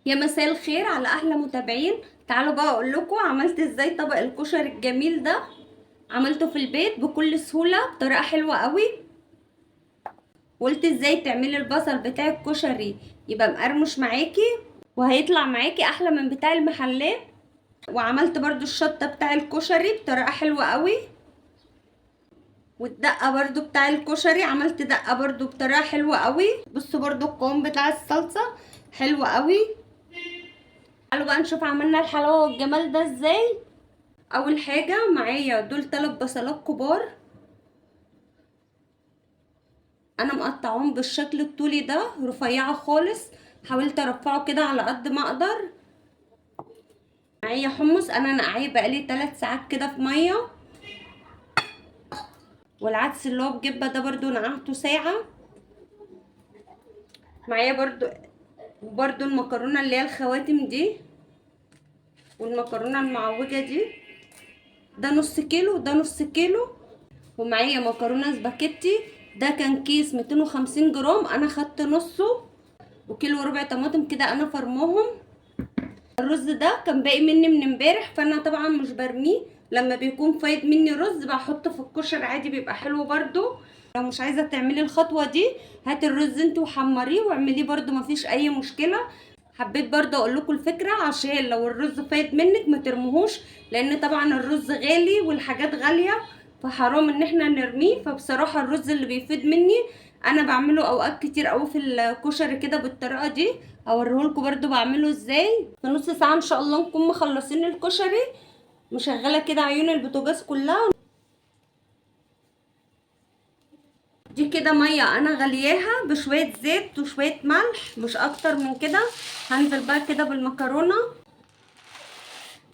يا مساء الخير على احلى متابعين. تعالوا بقى اقول لكم عملت ازاي طبق الكشري الجميل ده. عملته في البيت بكل سهوله بطريقه حلوه قوي. وقلت ازاي تعملي البصل بتاع الكشري يبقى مقرمش معاكي وهيطلع معاكي احلى من بتاع المحلات. وعملت برضو الشطه بتاع الكشري بطريقه حلوه قوي. والدقه برضو بتاع الكشري عملت دقه برضو بطريقه حلوه قوي. بصوا برضو القوام بتاع الصلصه حلو قوي. تعالوا بقى نشوف عملنا الحلاوه والجمال ده ازاي. اول حاجه معايا دول 3 بصلات كبار، انا مقطعهم بالشكل الطولي ده رفيعه خالص، حاولت ارفعه كده على قد ما اقدر. معايا حمص انا نقعيه بقالي 3 ساعات كده في ميه. والعدس اللي هو بجبه ده برضو نقعته ساعه. معايا برضو المكرونه اللي هي الخواتم دي، والمكرونه المعوجه دي، ده نص كيلو وده نص كيلو. ومعايا مكرونه سباكيتي، ده كان كيس 250 جرام انا خدت نصه، وكيلو وربع طماطم كده انا فرمهم. الرز ده كان باقي مني من امبارح، فانا طبعا مش برميه، لما بيكون فايض مني رز بحطه في الكشري عادي بيبقى حلو برضو. لو مش عايزه تعملي الخطوه دي هاتي الرز انت وحمريه واعمليه برضو مفيش اي مشكله. حبيت برضو اقول لكم الفكره عشان لو الرز فايض منك ما ترموهوش، لان طبعا الرز غالي والحاجات غاليه فحرام ان احنا نرميه. فبصراحه الرز اللي بيفيض مني انا بعمله اوقات كتير قوي في الكشري كده بالطريقه دي. اوريهولكم برضو بعمله ازاي. في نص ساعه ان شاء الله نكون مخلصين الكشري. مشغله كده عيون البوتاجاز كلها. دي كده ميه انا غلياها بشويه زيت وشويه ملح مش اكتر من كده. هنزل بقى كده بالمكرونه،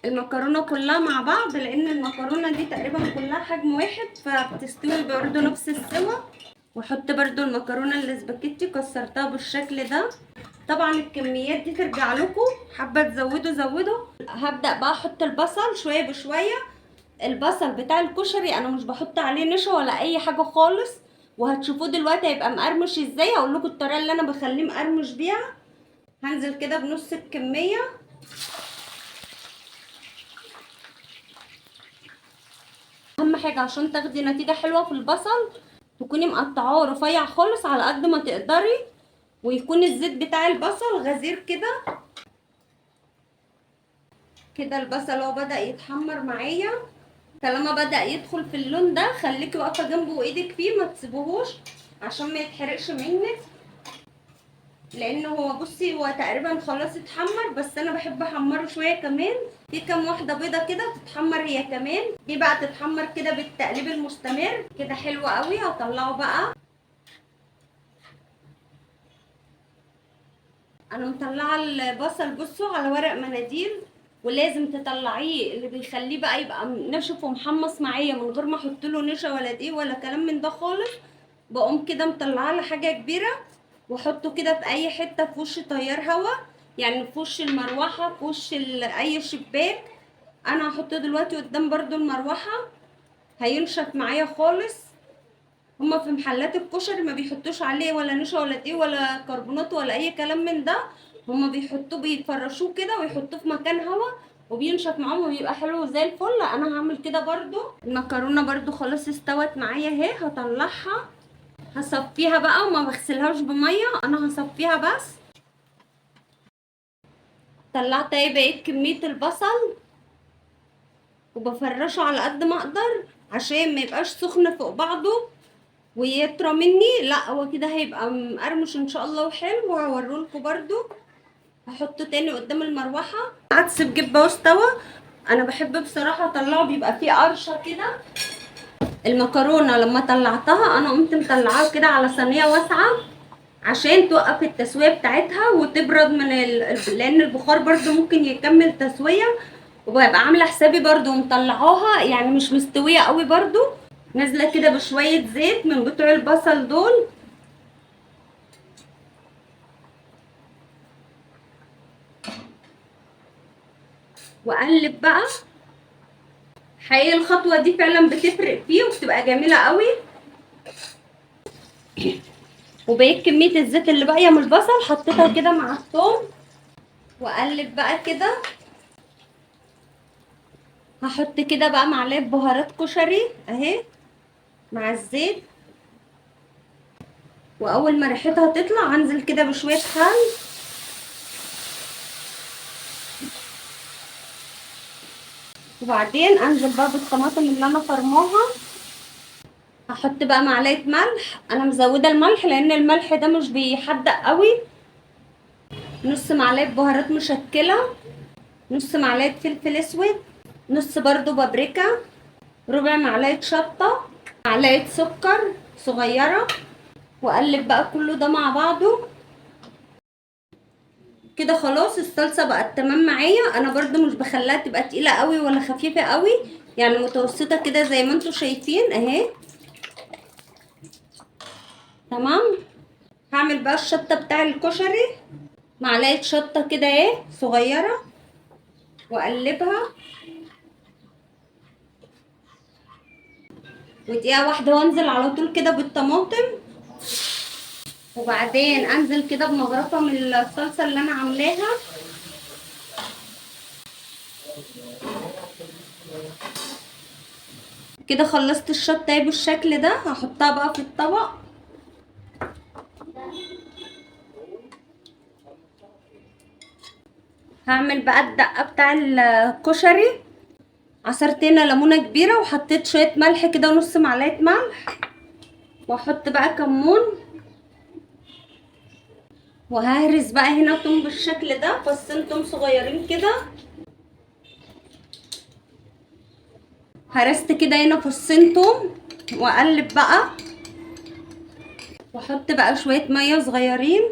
المكرونه كلها مع بعض لان المكرونه دي تقريبا كلها حجم واحد فبتستوي برضو نفس السوا. واحط برضو المكرونه الاسباجيتي كسرتها بالشكل ده. طبعا الكميات دي ترجع لكم، حابه تزودوا زودوا. هبدا بقى احط البصل شويه بشويه. البصل بتاع الكشري انا مش بحط عليه نشا ولا اي حاجه خالص، وهتشوفوه دلوقتي هيبقى مقرمش ازاي. هقول لكم الطريقه اللي انا بخليه مقرمش بيها. هنزل كده بنص الكميه. اهم حاجه عشان تاخدي نتيجه حلوه في البصل تكوني مقطعاه رفيع خالص على قد ما تقدري، ويكون الزيت بتاع البصل غزير كده. كده البصل اهو بدأ يتحمر معايا. طالما بدأ يدخل في اللون ده خليكي واقفه جنبه وايدك فيه ما تسيبوهوش عشان ما يتحرقش منك. لان هو بصي هو تقريبا خلاص اتحمر، بس انا بحب احمره شويه كمان. في كام واحده بيضه كده تتحمر هي كمان، دي بقى تتحمر كده بالتقليب المستمر كده حلوه قوي. هطلعه بقى. انا مطلعه البصل بصوا على ورق مناديل، ولازم تطلعيه اللي بيخليه بقى يبقى ناشف ومحمص معايا من غير ما احط له نشا ولا دقيق ولا كلام من ده خالص. بقوم كده مطلعاه لحاجه كبيره واحطه كده في اي حته في وش تيار هوا، يعني في وش المروحه في وش اي شباك. انا هحطه دلوقتي قدام برضو المروحه هينشف معايا خالص. هما في محلات الكشري ما بيحطوش عليه ولا نشا ولا دقيق ولا كربونات ولا اي كلام من ده. هما بيحطوه بيفرشوه كده ويحطوه في مكان هوا وبينشف معاهم وبيبقى حلو زي الفل. انا هعمل كده برضو. المكرونه برضو خلاص استوت معايا اهي، هطلعها هصفيها بقى وما بغسلهاش بميه، انا هصفيها بس. طلعت اهي بقيت كميه البصل وبفرشه على قد ما اقدر عشان ما يبقاش سخن فوق بعضه ويطرى مني. لا هو كده هيبقى مقرمش ان شاء الله وحلو. وهوريلكوا برضو. هحطه تاني قدام المروحه. عدس بجبه واستوى. انا بحب بصراحه اطلعه بيبقى فيه قرشه كده. المكرونه لما طلعتها انا قمت مطلعاها كده على صينيه واسعه عشان توقف التسويه بتاعتها وتبرد لان البخار برضو ممكن يكمل تسويه. وببقى عامله حسابي برضو مطلعاها يعني مش مستويه قوي برضو، نازله كده بشويه زيت من بتوع البصل دول. واقلب بقى. حقيقي الخطوه دي فعلا بتفرق فيه وبتبقى جميله قوي. وبقيت كميه الزيت اللي باقيه من البصل حطيتها كده مع الثوم. واقلب بقى كده. هحط كده بقى معلقه بهارات كشري اهي مع الزيت، واول ما ريحتها تطلع هنزل كده بشويه خل، وبعدين انزل بقى بالطماطم اللي انا فرماها. هحط بقى معلقه ملح، انا مزوده الملح لان الملح ده مش بيحدق قوي. نص معلقه بهارات مشكله، نص معلقه فلفل اسود، نص برضو بابريكا، ربع معلقه شطه، معلقه سكر صغيره. واقلب بقى كله ده مع بعضه كده. خلاص الصلصه بقت تمام معايا. انا برضو مش بخليها تبقى تقيله قوي ولا خفيفه قوي، يعني متوسطه كده زي ما انتم شايفين اهي. تمام. هعمل بقى الشطه بتاع الكشري، معلقه شطه كده اهي صغيره، واقلبها. ودقيقه واحده وانزل على طول كده بالطماطم، وبعدين انزل كده بمغرفه من الصلصه اللي انا عاملاها. كده خلصت الشطه اهي بالشكل ده. هحطها بقى في الطبق. هعمل بقى الدقه بتاع الكشري. عصرت هنا ليمونه كبيره، وحطيت شويه ملح كده ونص معلقه ملح، واحط بقى كمون، وههرس بقى هنا توم بالشكل ده، فصين توم صغيرين كده. هرست كده هنا فصين توم، واقلب بقى، واحط بقى شويه ميه صغيرين.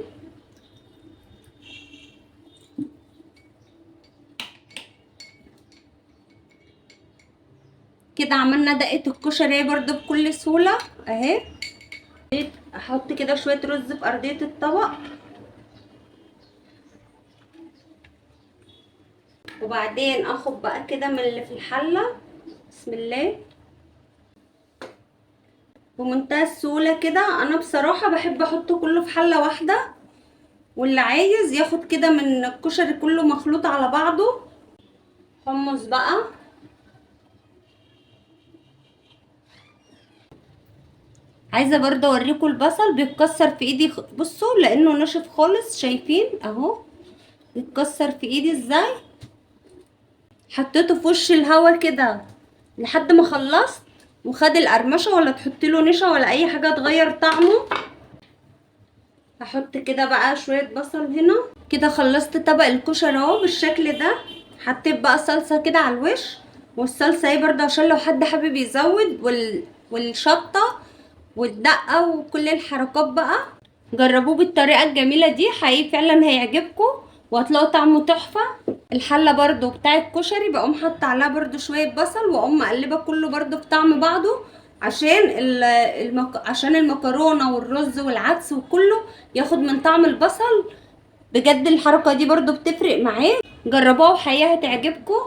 كده عملنا دقه الكشري برضو بكل سهوله اهي. احط كده شويه رز في ارضيه الطبق، وبعدين اخد بقى كده من اللي في الحله. بسم الله. بمنتهى السهوله كده. انا بصراحه بحب احطه كله في حله واحده، واللي عايز ياخد كده من الكشري كله مخلوط على بعضه. حمص بقى. عايزه برضه اوريكم البصل بيتكسر في ايدي. بصوا لانه ناشف خالص، شايفين اهو بيتكسر في ايدي ازاي. حطيته في وش الهوا كده لحد ما خلصت، وخد القرمشه، ولا تحطي له نشا ولا اي حاجه تغير طعمه. هحط كده بقى شويه بصل هنا. كده خلصت طبق الكشري اهو بالشكل ده. حطيت بقى صلصه كده على الوش، والصلصه اهي برضه عشان لو حد حابب يزود، والشطه والدقه وكل الحركات بقى. جربوه بالطريقه الجميله دي، حقيقي فعلا هيعجبكم وهتلاقوا طعمه تحفه. الحله برضو بتاع الكشري بقوم حاطه عليها برضو شويه بصل، واقوم مقلبه كله برضو في طعم بعضه، عشان عشان المكرونه والرز والعدس وكله ياخد من طعم البصل. بجد الحركه دي برضو بتفرق معاه. جربوها وحقيقة هتعجبكم.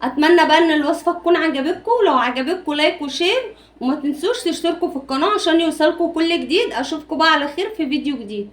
اتمنى بقى ان الوصفه تكون عجبتكم. لو عجبتكم لايك وشير، وما تنسوش تشتركوا في القناه عشان يوصلكم كل جديد. اشوفكم بقى على خير في فيديو جديد.